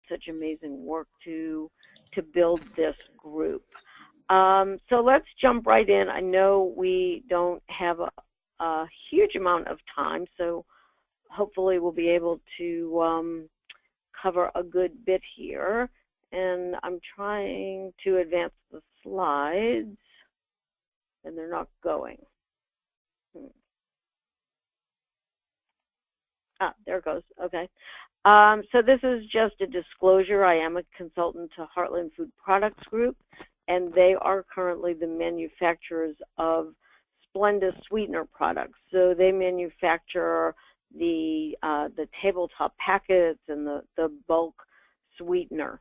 such amazing work to build this group. So let's jump right in. I know we don't have a huge amount of time, so hopefully we'll be able to cover a good bit here. And I'm trying to advance the slides, and they're not going. Ah, there it goes. Okay. So this is just a disclosure. I am a consultant to Heartland Food Products Group, and they are currently the manufacturers of Splenda sweetener products. So they manufacture the tabletop packets and the bulk sweetener.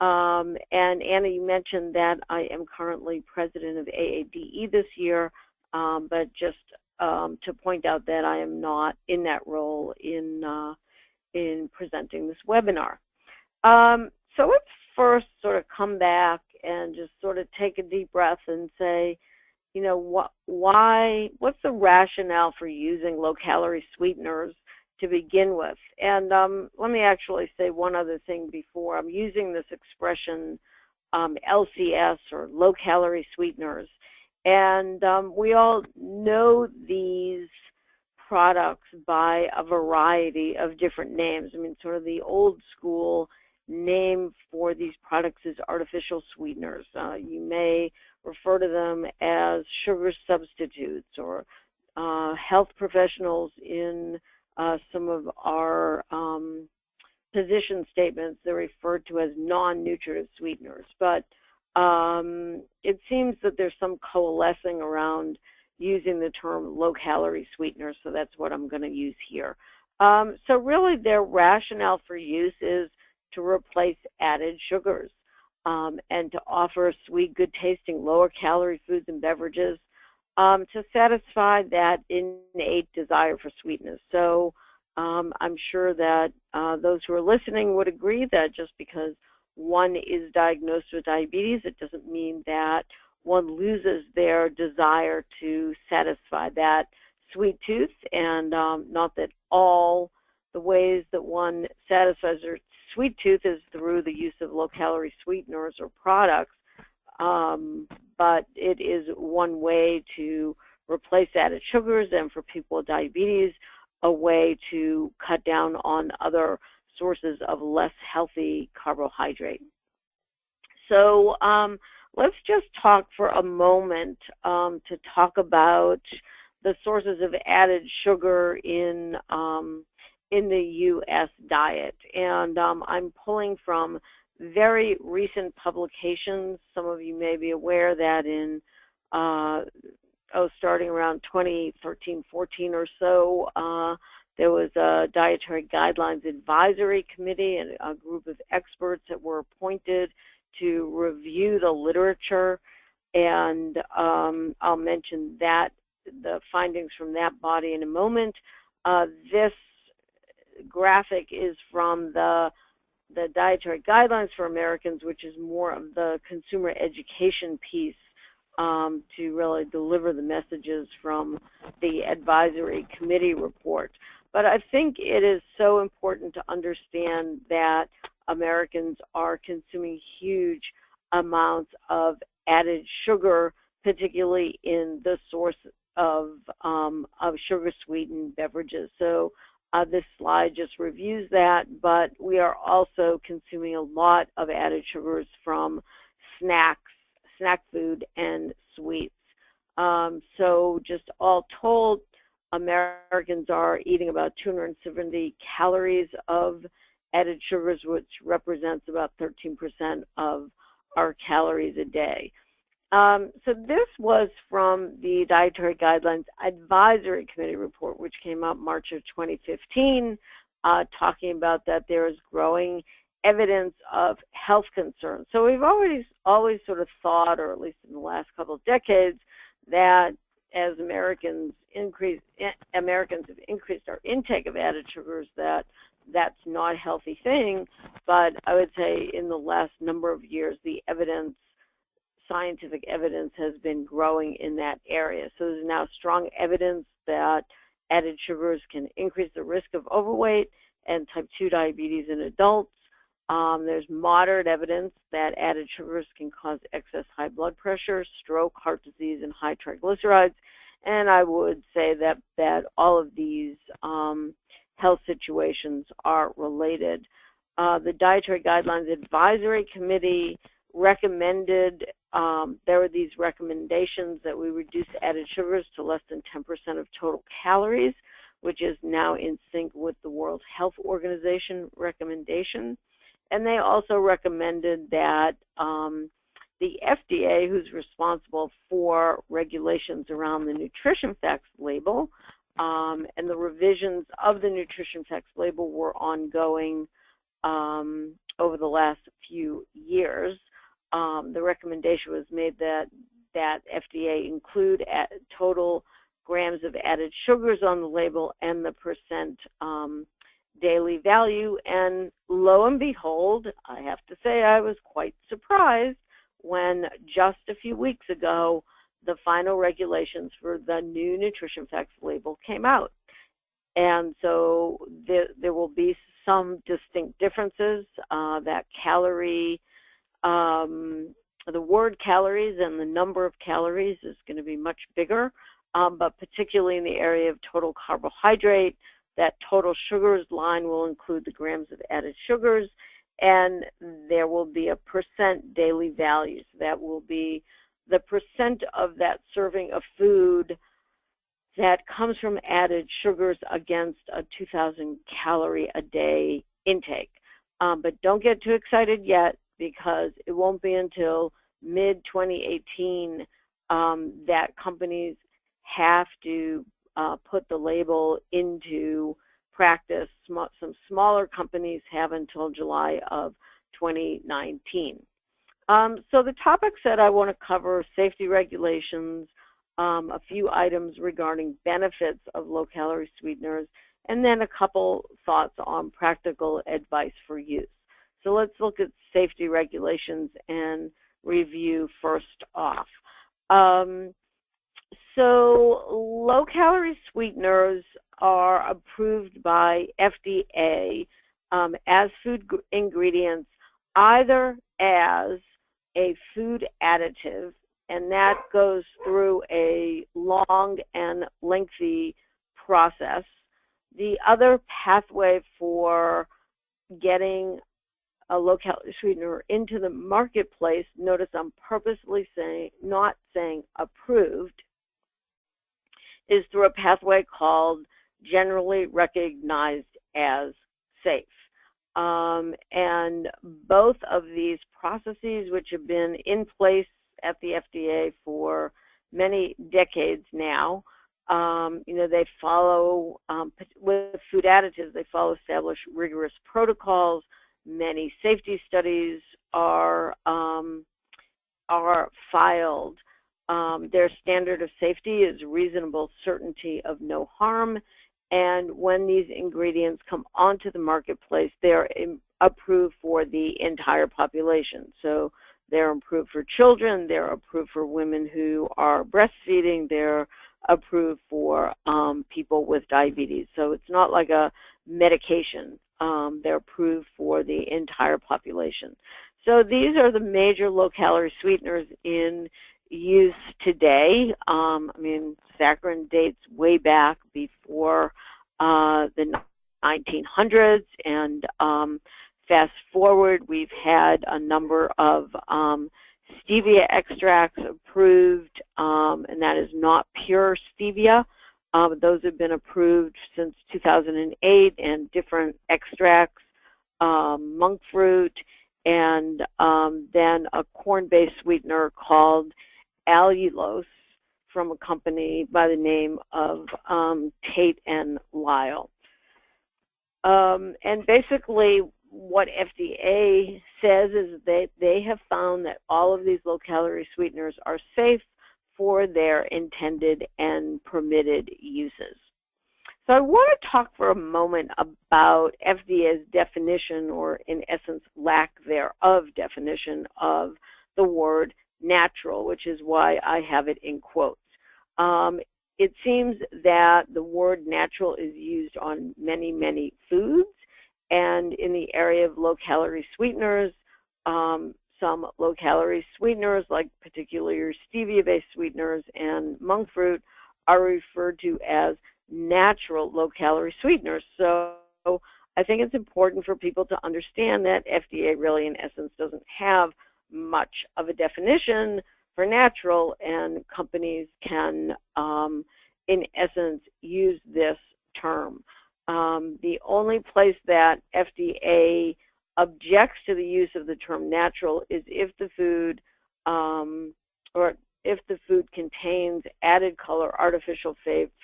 And Anna, you mentioned that I am currently president of AADE this year, but just to point out that I am not in that role in presenting this webinar. So let's first sort of come back and just sort of take a deep breath and say, you know, what's the rationale for using low-calorie sweeteners to begin with? And let me actually say one other thing before. I'm using this expression LCS, or low-calorie sweeteners. And we all know these products by a variety of different names. I mean, sort of the old school name for these products is artificial sweeteners. You may refer to them as sugar substitutes, or health professionals in some of our position statements, they're referred to as non-nutritive sweeteners. But it seems that there's some coalescing around using the term low-calorie sweeteners, so that's what I'm going to use here. So really their rationale for use is to replace added sugars and to offer sweet, good-tasting, lower-calorie foods and beverages to satisfy that innate desire for sweetness. So I'm sure that those who are listening would agree that just because one is diagnosed with diabetes, it doesn't mean that one loses their desire to satisfy that sweet tooth, and not that all the ways that one satisfies their sweet tooth is through the use of low-calorie sweeteners or products, but it is one way to replace added sugars, and for people with diabetes, a way to cut down on other sources of less healthy carbohydrate. So let's just talk for a moment to talk about the sources of added sugar in the U.S. diet. And I'm pulling from very recent publications. Some of you may be aware that in starting around 2013-14 or so, there was a Dietary Guidelines Advisory Committee and a group of experts that were appointed to review the literature, and I'll mention that, the findings from that body in a moment. This graphic is from the Dietary Guidelines for Americans, which is more of the consumer education piece to really deliver the messages from the advisory committee report. But I think it is so important to understand that Americans are consuming huge amounts of added sugar, particularly in the source of sugar-sweetened beverages. So this slide just reviews that, but we are also consuming a lot of added sugars from snacks, snack food, and sweets. So just all told, Americans are eating about 270 calories of added sugars, which represents about 13% of our calories a day. So this was from the Dietary Guidelines Advisory Committee report, which came out March of 2015, talking about that there is growing evidence of health concerns. So we've always sort of thought, or at least in the last couple of decades, that as Americans have increased our intake of added sugars, that's not a healthy thing. But I would say in the last number of years, the scientific evidence has been growing in that area. So there's now strong evidence that added sugars can increase the risk of overweight and type 2 diabetes in adults. There's moderate evidence that added sugars can cause excess high blood pressure, stroke, heart disease, and high triglycerides. And I would say that all of these health situations are related. The Dietary Guidelines Advisory Committee recommended, there were these recommendations that we reduce added sugars to less than 10% of total calories, which is now in sync with the World Health Organization recommendation. And they also recommended that the FDA, who's responsible for regulations around the nutrition facts label, and the revisions of the nutrition facts label were ongoing over the last few years. The recommendation was made that FDA include total grams of added sugars on the label and the percent daily value. And lo and behold, I have to say I was quite surprised when just a few weeks ago the final regulations for the new nutrition facts label came out. And so there will be some distinct differences. That calorie, the word calories and the number of calories is going to be much bigger, but particularly in the area of total carbohydrate, that total sugars line will include the grams of added sugars, and there will be a percent daily value. So that will be the percent of that serving of food that comes from added sugars against a 2,000 calorie a day intake. But don't get too excited yet, because it won't be until mid-2018 that companies have to put the label into practice. Some smaller companies have until July of 2019. So the topics that I want to cover: safety regulations, a few items regarding benefits of low-calorie sweeteners, and then a couple thoughts on practical advice for use. So let's look at safety regulations and review first off. So low-calorie sweeteners are approved by FDA as food ingredients, either as a food additive, and that goes through a long and lengthy process. The other pathway for getting a low-calorie sweetener into the marketplace, notice I'm purposely not saying approved, is through a pathway called generally recognized as safe. And both of these processes, which have been in place at the FDA for many decades now, they follow, with food additives, they follow established rigorous protocols. Many safety studies are filed. Their standard of safety is reasonable certainty of no harm. And when these ingredients come onto the marketplace, they're approved for the entire population. So they're approved for children, they're approved for women who are breastfeeding, they're approved for people with diabetes. So it's not like a medication. They're approved for the entire population. So these are the major low-calorie sweeteners in use today. Saccharin dates way back before the 1900s, and fast forward, we've had a number of stevia extracts approved, and that is not pure stevia. Those have been approved since 2008, and different extracts, monk fruit, and then a corn-based sweetener called allulose from a company by the name of Tate and Lyle. And basically what FDA says is that they have found that all of these low-calorie sweeteners are safe for their intended and permitted uses. So I want to talk for a moment about FDA's definition, or in essence lack thereof definition, of the word natural, which is why I have it in quotes. It seems that the word natural is used on many, many foods, And in the area of low-calorie sweeteners, some low-calorie sweeteners, like particularly your stevia-based sweeteners and monk fruit, are referred to as natural low-calorie sweeteners. So I think it's important for people to understand that FDA really, in essence, doesn't have much of a definition for natural, and companies can, in essence, use this term. The only place that FDA objects to the use of the term natural is if the food or if the food contains added color, artificial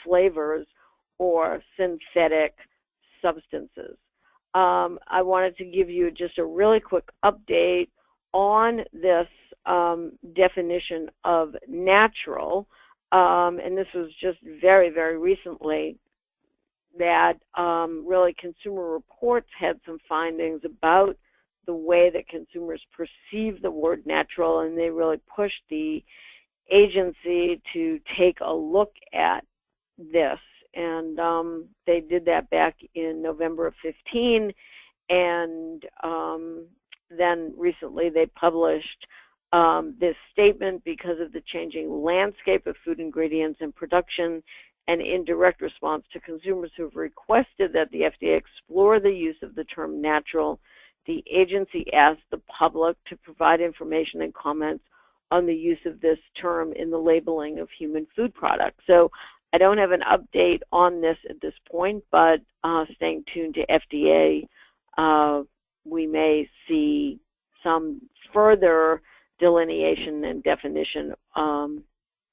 flavors, or synthetic substances. I wanted to give you just a really quick update on this definition of natural, and this was just very, very recently that really Consumer Reports had some findings about the way that consumers perceive the word natural, and they really pushed the agency to take a look at this. And they did that back in November of 15, and then recently they published this statement because of the changing landscape of food ingredients and production, and in direct response to consumers who have requested that the FDA explore the use of the term natural, the agency asked the public to provide information and comments on the use of this term in the labeling of human food products. So I don't have an update on this at this point, but staying tuned to FDA, we may see some further delineation and definition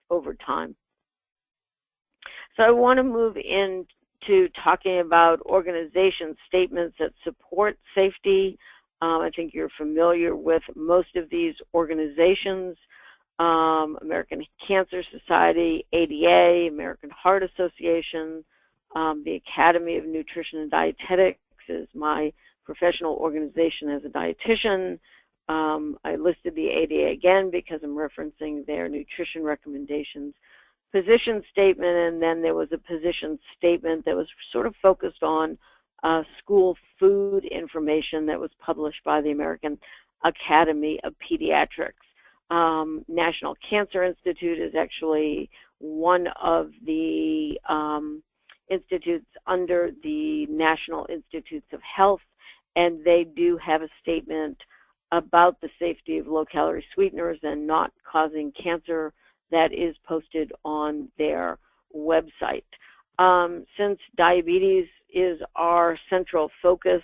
over time. So I want to move into talking about organization statements that support safety. I think you're familiar with most of these organizations: American Cancer Society, ADA, American Heart Association, the Academy of Nutrition and Dietetics is my professional organization as a dietitian. I listed the ADA again because I'm referencing their nutrition recommendations position statement, and then there was a position statement that was sort of focused on school food information that was published by the American Academy of Pediatrics. National Cancer Institute is actually one of the institutes under the National Institutes of Health, and they do have a statement about the safety of low-calorie sweeteners and not causing cancer that is posted on their website. Since diabetes is our central focus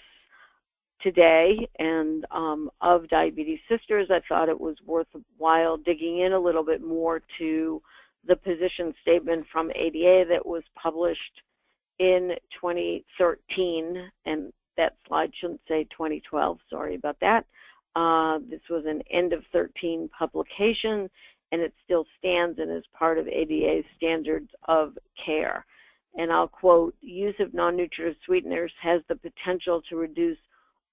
today and of Diabetes Sisters, I thought it was worthwhile digging in a little bit more to the position statement from ADA that was published in 2013, and that slide shouldn't say 2012, sorry about that. This was an end of 13 publication, and it still stands and is part of ADA's standards of care. And I'll quote, "Use of non-nutritive sweeteners has the potential to reduce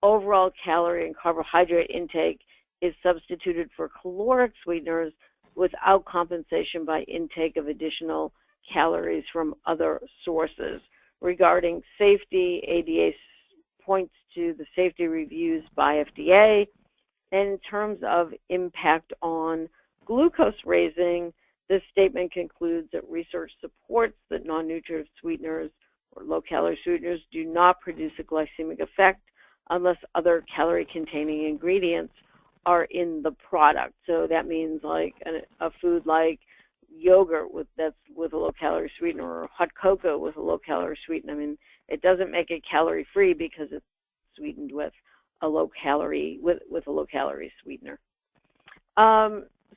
overall calorie and carbohydrate intake if substituted for caloric sweeteners without compensation by intake of additional calories from other sources." Regarding safety, ADA points to the safety reviews by FDA. And in terms of impact on glucose raising, this statement concludes that research supports that non-nutritive sweeteners or low-calorie sweeteners do not produce a glycemic effect unless other calorie-containing ingredients are in the product. So that means like a food like yogurt that's with a low-calorie sweetener, or hot cocoa with a low-calorie sweetener. I mean, it doesn't make it calorie-free because it's sweetened with a low-calorie sweetener.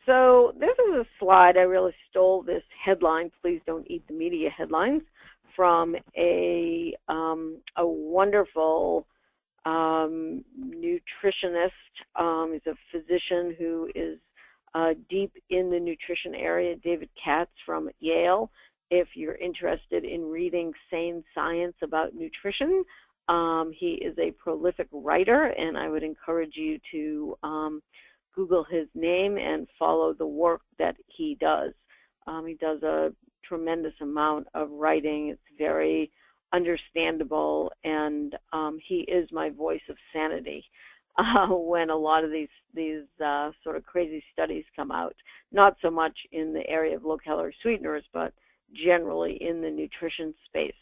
So this is a slide. I really stole this headline, "Please don't eat the media" headlines, from a wonderful nutritionist. He's a physician who is deep in the nutrition area, David Katz from Yale. If you're interested in reading sane science about nutrition, he is a prolific writer, and I would encourage you to Google his name and follow the work that he does. He does a tremendous amount of writing. It's very understandable, and he is my voice of sanity when a lot of these sort of crazy studies come out. Not so much in the area of low-calorie sweeteners, but generally in the nutrition space.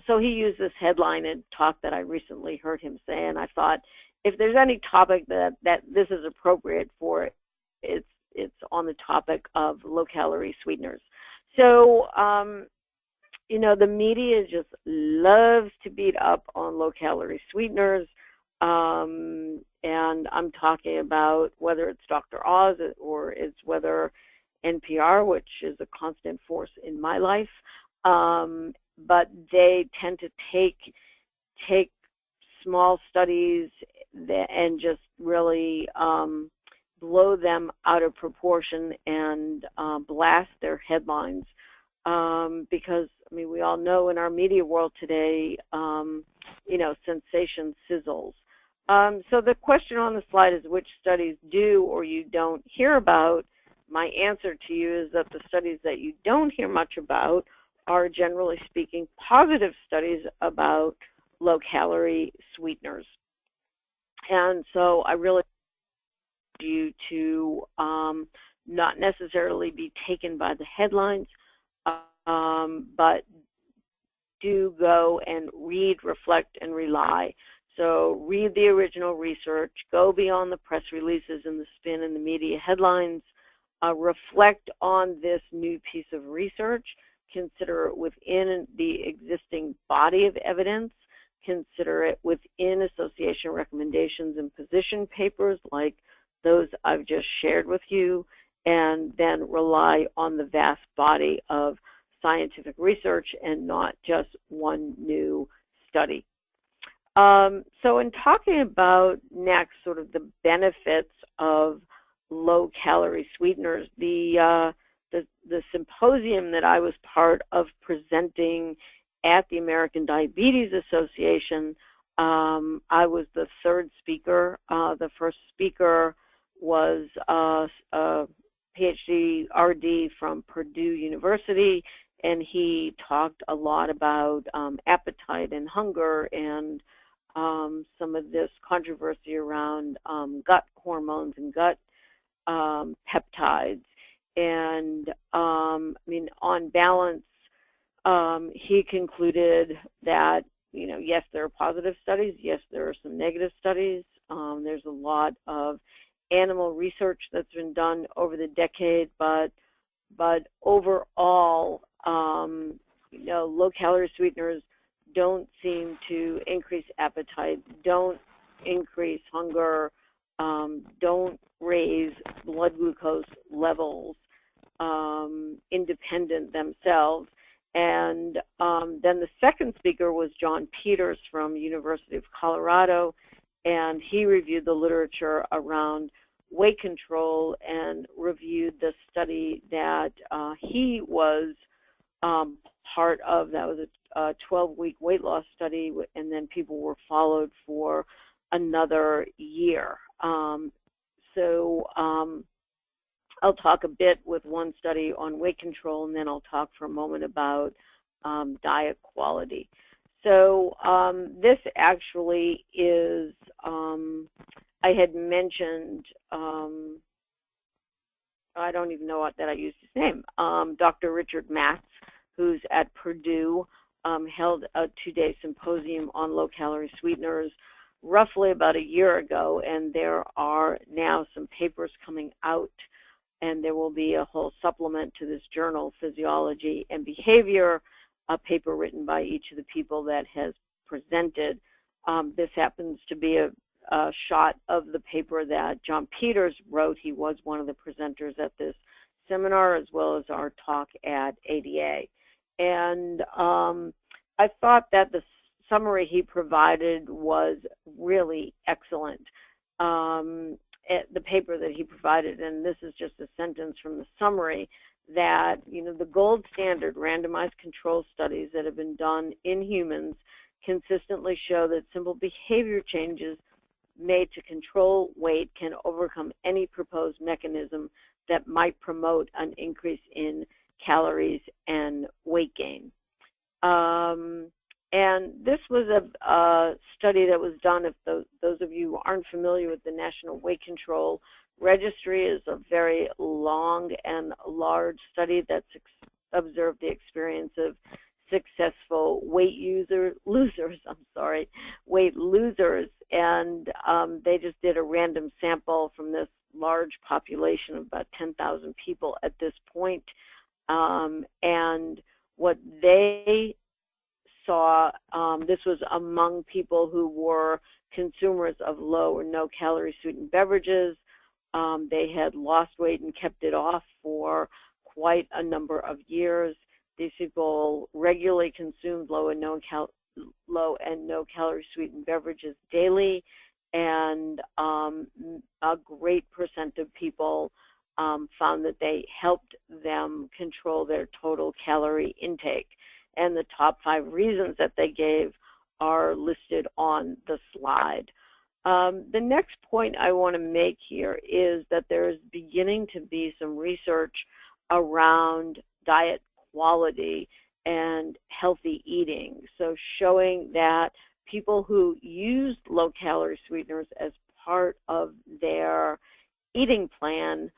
So he used this headline in a talk that I recently heard him say, and I thought, if there's any topic that this is appropriate for, it's on the topic of low-calorie sweeteners. So, you know, the media just loves to beat up on low-calorie sweeteners, and I'm talking about whether it's Dr. Oz or it's whether NPR, which is a constant force in my life, but they tend to take small studies and just really blow them out of proportion and blast their headlines, because, I mean, we all know in our media world today, you know, sensation sizzles. So the question on the slide is, which studies do or you don't hear about? My answer to you is that the studies that you don't hear much about are, generally speaking, positive studies about low-calorie sweeteners. And so I really want you to not necessarily be taken by the headlines, but do go and read, reflect, and rely. So read the original research, go beyond the press releases and the spin and the media headlines, reflect on this new piece of research, consider it within the existing body of evidence, consider it within association recommendations and position papers like those I've just shared with you, and then rely on the vast body of scientific research and not just one new study. So in talking about next sort of the benefits of low-calorie sweeteners, the symposium that I was part of presenting at the American Diabetes Association, I was the third speaker. The first speaker was a PhD RD from Purdue University, and he talked a lot about appetite and hunger and some of this controversy around gut hormones and gut peptides. And I mean, on balance, he concluded that, you know, yes, there are positive studies. Yes, there are some negative studies. There's a lot of animal research that's been done over the decade, but overall, you know, low-calorie sweeteners don't seem to increase appetite, don't increase hunger, don't raise blood glucose levels independent themselves. And then the second speaker was John Peters from University of Colorado, and he reviewed the literature around weight control and reviewed the study that he was part of. That was a 12-week weight loss study, and then people were followed for another year. So I'll talk a bit with one study on weight control, and then I'll talk for a moment about diet quality. So this actually is, I had mentioned, I don't even know that I used his name, Dr. Richard Matz, who's at Purdue, held a 2-day symposium on low-calorie sweeteners roughly about a year ago, and there are now some papers coming out, and there will be a whole supplement to this journal, Physiology and Behavior, a paper written by each of the people that has presented. This happens to be a shot of the paper that John Peters wrote. He was one of the presenters at this seminar, as well as our talk at ADA. And I thought that the summary he provided was really excellent. The paper that he provided, and this is just a sentence from the summary, that, you know, the gold standard randomized control studies that have been done in humans consistently show that simple behavior changes made to control weight can overcome any proposed mechanism that might promote an increase in calories and weight gain. And this was a study that was done, if those of you who aren't familiar with the National Weight Control Registry, is a very long and large study that's observed the experience of successful weight losers, and they just did a random sample from this large population of about 10,000 people at this point, and what they saw, this was among people who were consumers of low or no calorie sweetened beverages. They had lost weight and kept it off for quite a number of years. These people regularly consumed low and no calorie sweetened beverages daily, and a great percent of people found that they helped them control their total calorie intake. And the top 5 reasons that they gave are listed on the slide. The next point I want to make here is that there is beginning to be some research around diet quality and healthy eating. So showing that people who use low-calorie sweeteners as part of their eating plan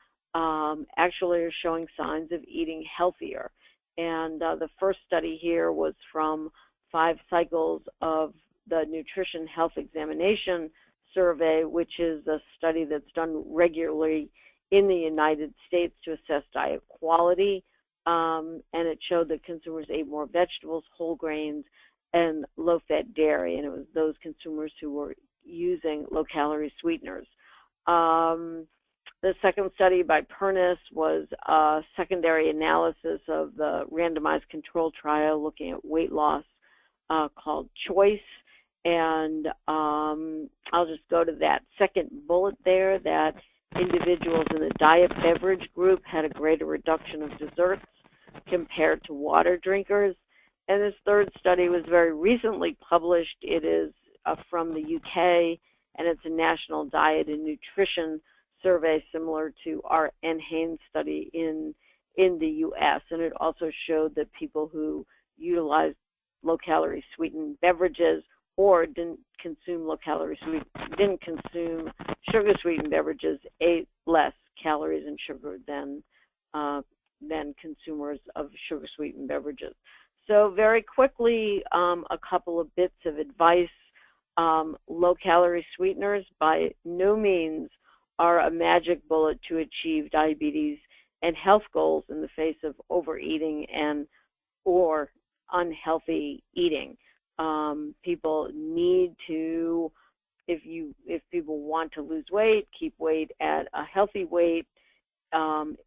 actually are showing signs of eating healthier. And the first study here was from 5 cycles of the Nutrition Health Examination Survey, which is a study that's done regularly in the United States to assess diet quality. And it showed that consumers ate more vegetables, whole grains, and low-fat dairy. And it was those consumers who were using low-calorie sweeteners. The second study by Pernis was a secondary analysis of the randomized control trial looking at weight loss called CHOICE. And I'll just go to that second bullet there, that individuals in the diet beverage group had a greater reduction of desserts compared to water drinkers. And this third study was very recently published. It is from the UK, and it's a national diet and nutrition survey similar to our N. Haynes study in the US. And it also showed that people who utilized low-calorie sweetened beverages or didn't consume sugar-sweetened beverages ate less calories and sugar than consumers of sugar-sweetened beverages. So very quickly, a couple of bits of advice. Low-calorie sweeteners by no means are a magic bullet to achieve diabetes and health goals in the face of overeating or unhealthy eating. People need to, if people want to lose weight, keep weight at a healthy weight,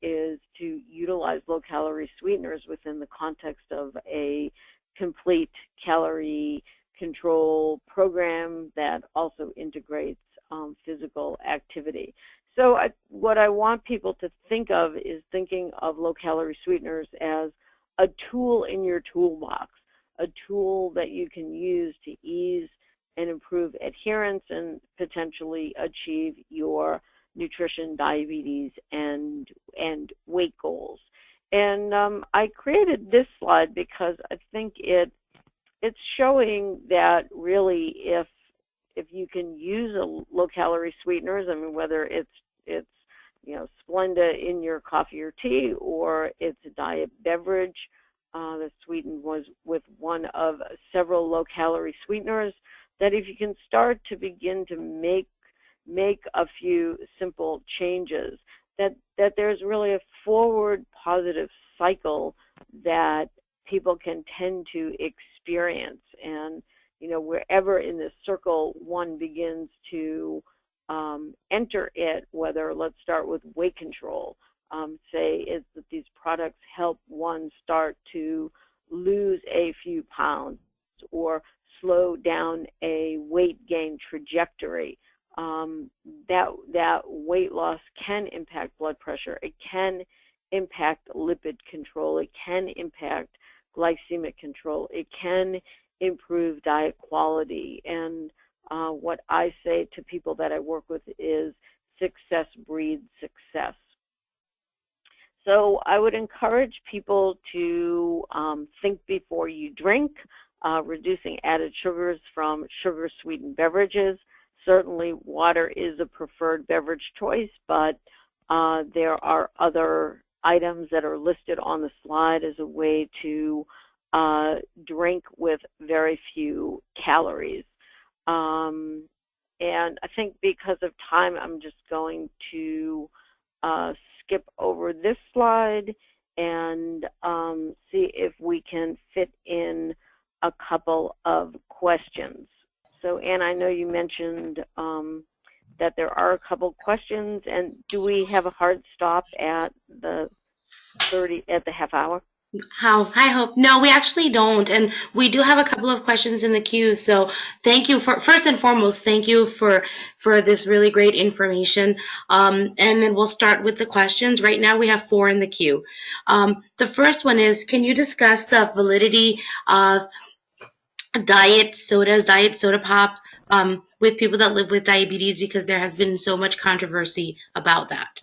is to utilize low-calorie sweeteners within the context of a complete calorie control program that also integrates physical activity. So what I want people to think of is thinking of low-calorie sweeteners as a tool in your toolbox, a tool that you can use to ease and improve adherence and potentially achieve your nutrition, diabetes, and weight goals. And I created this slide because I think it's showing that really if you can use low-calorie sweeteners, I mean, whether it's Splenda in your coffee or tea, or it's a diet beverage that's sweetened with one of several low-calorie sweeteners, that if you can start to begin to make a few simple changes, that there's really a forward positive cycle that people can tend to experience. And wherever in this circle one begins to enter it, whether, let's start with weight control, say is that these products help one start to lose a few pounds or slow down a weight gain trajectory. That weight loss can impact blood pressure. It can impact lipid control. It can impact glycemic control. It can improve diet quality. And what I say to people that I work with is success breeds success. So I would encourage people to think before you drink. reducing added sugars from sugar-sweetened beverages. Certainly, water is a preferred beverage choice, but there are other items that are listed on the slide as a way to drink with very few calories. And I think because of time, I'm just going to skip over this slide and see if we can fit in a couple of questions. So, Anne, I know you mentioned that there are a couple questions, and do we have a hard stop at the half hour? Hi, Hope. No, we actually don't, and we do have a couple of questions in the queue. So, thank you for first and foremost. Thank you for this really great information. And then we'll start with the questions. Right now, we have 4 in the queue. The first one is: can you discuss the validity of diet sodas, diet soda pop, with people that live with diabetes? Because there has been so much controversy about that.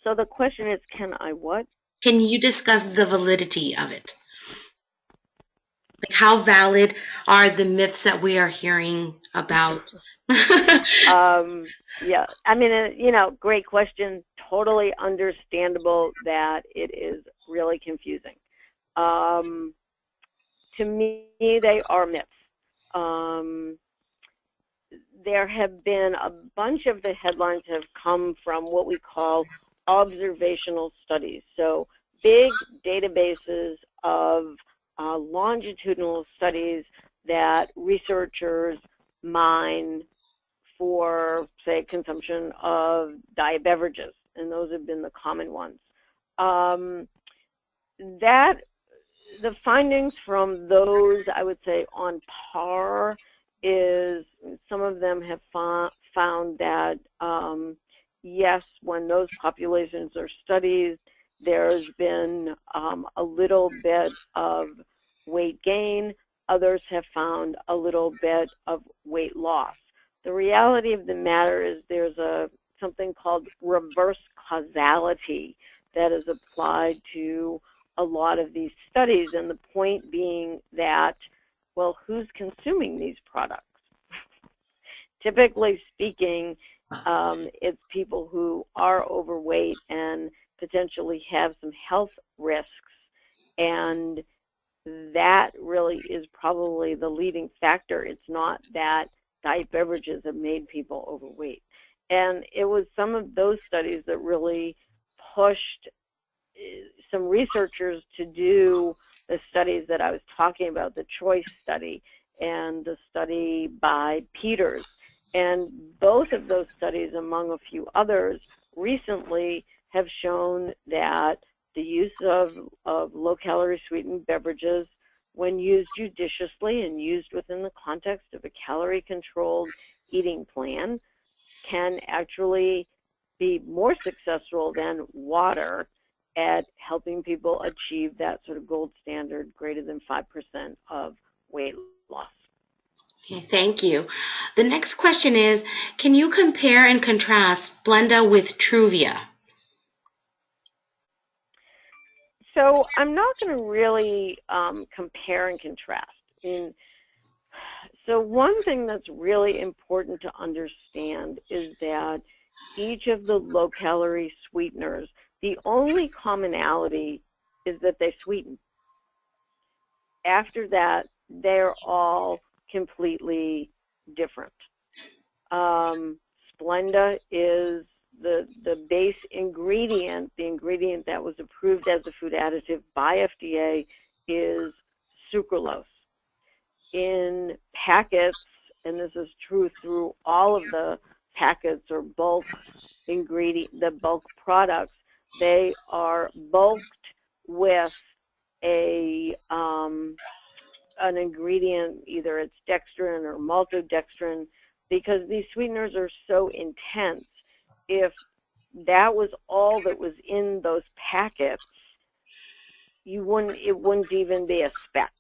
So the question is, can I what? Can you discuss the validity of it? Like, how valid are the myths that we are hearing about? Yeah, I mean, great question. Totally understandable that it is really confusing. To me, they are myths. There have been a bunch of the headlines have come from what we call observational studies. So big databases of longitudinal studies that researchers mine for, say, consumption of diet beverages, and those have been the common ones. The findings from those, I would say, on par is some of them have found that, yes, when those populations are studied, there's been a little bit of weight gain. Others have found a little bit of weight loss. The reality of the matter is there's something called reverse causality that is applied to a lot of these studies, and the point being that, well, who's consuming these products? Typically speaking, it's people who are overweight and potentially have some health risks, and that really is probably the leading factor. It's not that diet beverages have made people overweight. And it was some of those studies that really pushed some researchers to do the studies that I was talking about, the CHOICE study and the study by Peters. And both of those studies, among a few others, recently have shown that the use of low-calorie sweetened beverages, when used judiciously and used within the context of a calorie-controlled eating plan, can actually be more successful than water at helping people achieve that sort of gold standard, greater than 5% of weight loss. Okay, thank you. The next question is, can you compare and contrast Splenda with Truvia? So I'm not going to really compare and contrast. So one thing that's really important to understand is that each of the low-calorie sweeteners, the only commonality is that they sweeten. After that, they're all completely different. Splenda is the base ingredient. The ingredient that was approved as a food additive by FDA is sucralose. In packets, and this is true through all of the packets or bulk the bulk products, they are bulked with an ingredient, either it's dextrin or maltodextrin, because these sweeteners are so intense. If that was all that was in those packets, it wouldn't even be a speck.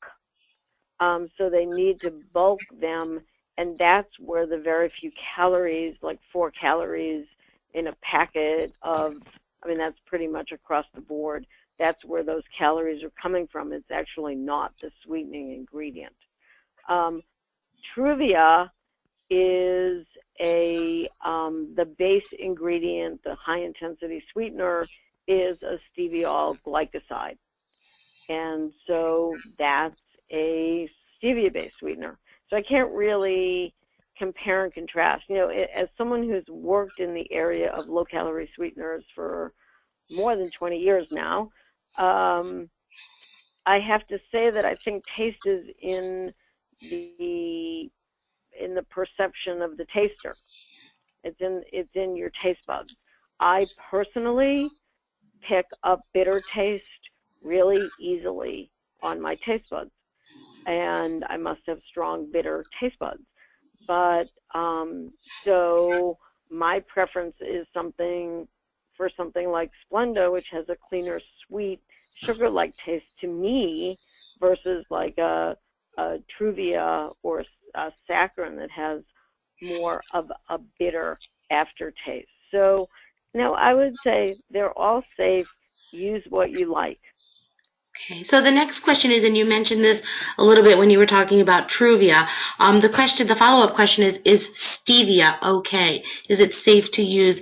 So they need to bulk them, and that's where the very few calories, like 4 calories in a packet of, I mean, that's pretty much across the board. that's where those calories are coming from. It's actually not the sweetening ingredient. Truvia is the base ingredient, the high-intensity sweetener, is a steviol glycoside. And so that's a stevia-based sweetener. So I can't really compare and contrast. You know, as someone who's worked in the area of low-calorie sweeteners for more than 20 years now, I have to say that I think taste is in the perception of the taster. It's in your taste buds. I personally pick up bitter taste really easily on my taste buds, and I must have strong bitter taste buds. But so my preference is something like Splenda, which has a cleaner, sweet, sugar-like taste to me, versus like a Truvia or a Saccharin that has more of a bitter aftertaste. So, no, I would say they're all safe. Use what you like. Okay, so the next question is, and you mentioned this a little bit when you were talking about Truvia. The follow-up question is stevia okay? Is it safe to use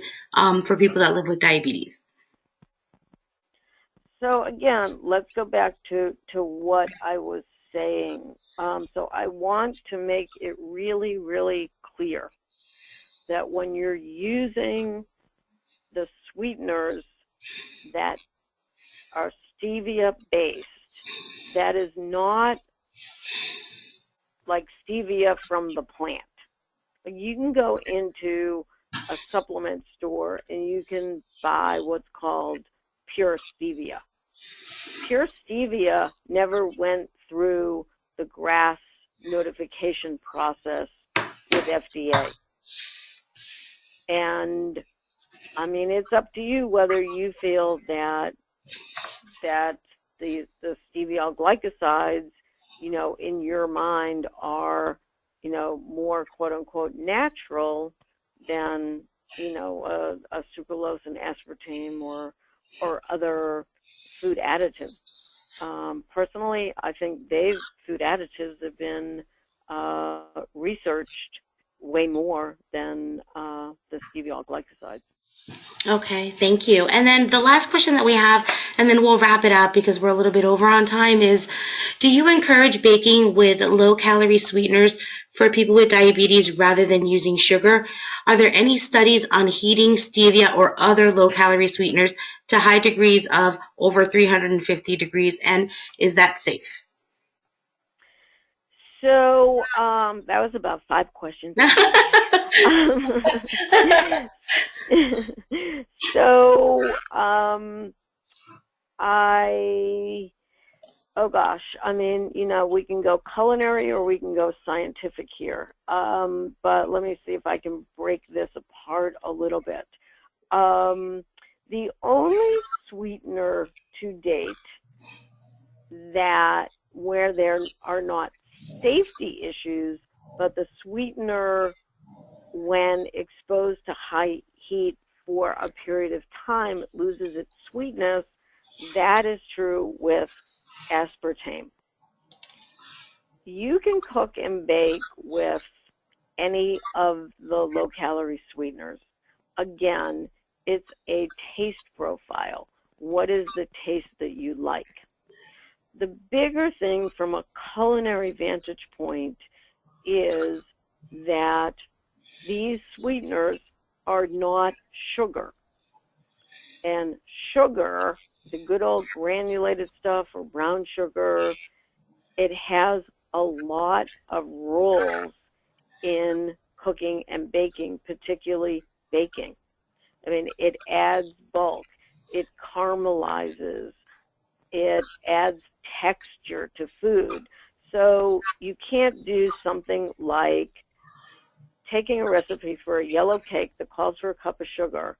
for people that live with diabetes? So again, let's go back to what I was saying. So I want to make it really, really clear that when you're using the sweeteners that are stevia-based, that is not like stevia from the plant. You can go into a supplement store and you can buy what's called pure stevia. Pure stevia never went through the GRAS notification process with FDA. And I mean, it's up to you whether you feel that the steviol glycosides, you know, in your mind are, you know, more quote unquote natural than, you know, a sucralose and aspartame or other food additives. Personally, I think food additives have been researched way more than the steviol glycosides. Okay, thank you. And then the last question that we have, and then we'll wrap it up because we're a little bit over on time, is do you encourage baking with low-calorie sweeteners for people with diabetes rather than using sugar? Are there any studies on heating stevia or other low-calorie sweeteners to high degrees of over 350 degrees, and is that safe? So that was about 5 questions. So oh gosh, I mean, you know, we can go culinary or we can go scientific here. But let me see if I can break this apart a little bit. The only sweetener to date that where there are not safety issues, but the sweetener, when exposed to high heat for a period of time, loses its sweetness. That is true with aspartame. You can cook and bake with any of the low-calorie sweeteners. Again, it's a taste profile. What is the taste that you like? The bigger thing from a culinary vantage point is that these sweeteners are not sugar. And sugar, the good old granulated stuff or brown sugar, it has a lot of roles in cooking and baking, particularly baking. I mean, it adds bulk, it caramelizes, it adds texture to food. So you can't do something like taking a recipe for a yellow cake that calls for a cup of sugar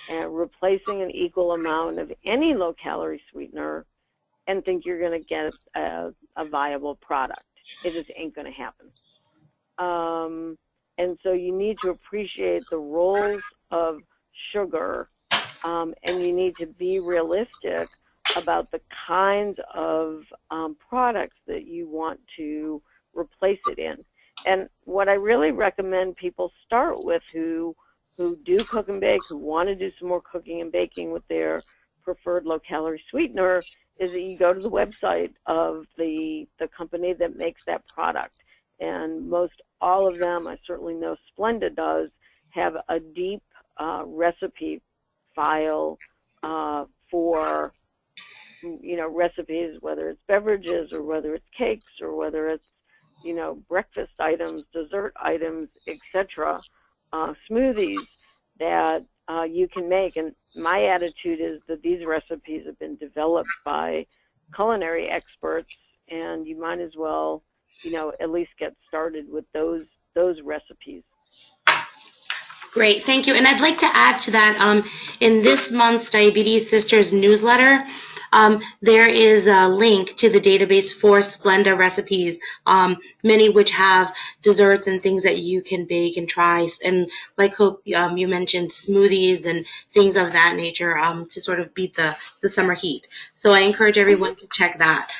and replacing an equal amount of any low-calorie sweetener and think you're going to get a viable product. It just ain't going to happen. And so you need to appreciate the roles of sugar, and you need to be realistic about the kinds of products that you want to replace it in. And what I really recommend people start with who do cook and bake, who want to do some more cooking and baking with their preferred low-calorie sweetener, is that you go to the website of the company that makes that product. And most all of them, I certainly know Splenda does, have a deep recipe file for, you know, recipes, whether it's beverages or whether it's cakes or whether it's, you know, breakfast items, dessert items, etc., smoothies that you can make. And my attitude is that these recipes have been developed by culinary experts, and you might as well, you know, at least get started with those recipes. Great, thank you. And I'd like to add to that, in this month's Diabetes Sisters newsletter, there is a link to the database for Splenda recipes, many which have desserts and things that you can bake and try. And like Hope, you mentioned smoothies and things of that nature to sort of beat the summer heat. So I encourage everyone to check that.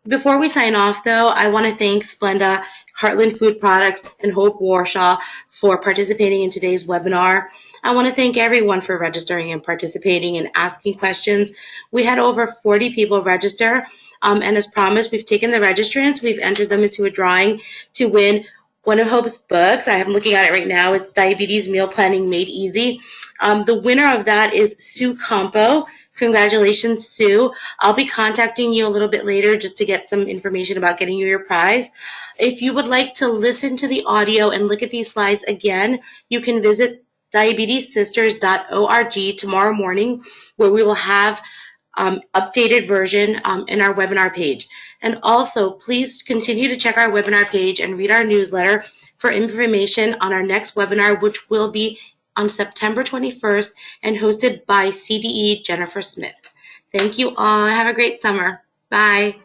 Before we sign off, though, I want to thank Splenda, Heartland Food Products, and Hope Warshaw for participating in today's webinar. I want to thank everyone for registering and participating and asking questions. We had over 40 people register, and as promised, we've taken the registrants, we've entered them into a drawing to win one of Hope's books. I'm looking at it right now. It's Diabetes Meal Planning Made Easy. The winner of that is Sue Campo. Congratulations, Sue. I'll be contacting you a little bit later just to get some information about getting you your prize. If you would like to listen to the audio and look at these slides again, you can visit DiabetesSisters.org tomorrow morning, where we will have updated version in our webinar page. And also, please continue to check our webinar page and read our newsletter for information on our next webinar, which will be on September 21st and hosted by CDE Jennifer Smith. Thank you all. Have a great summer. Bye.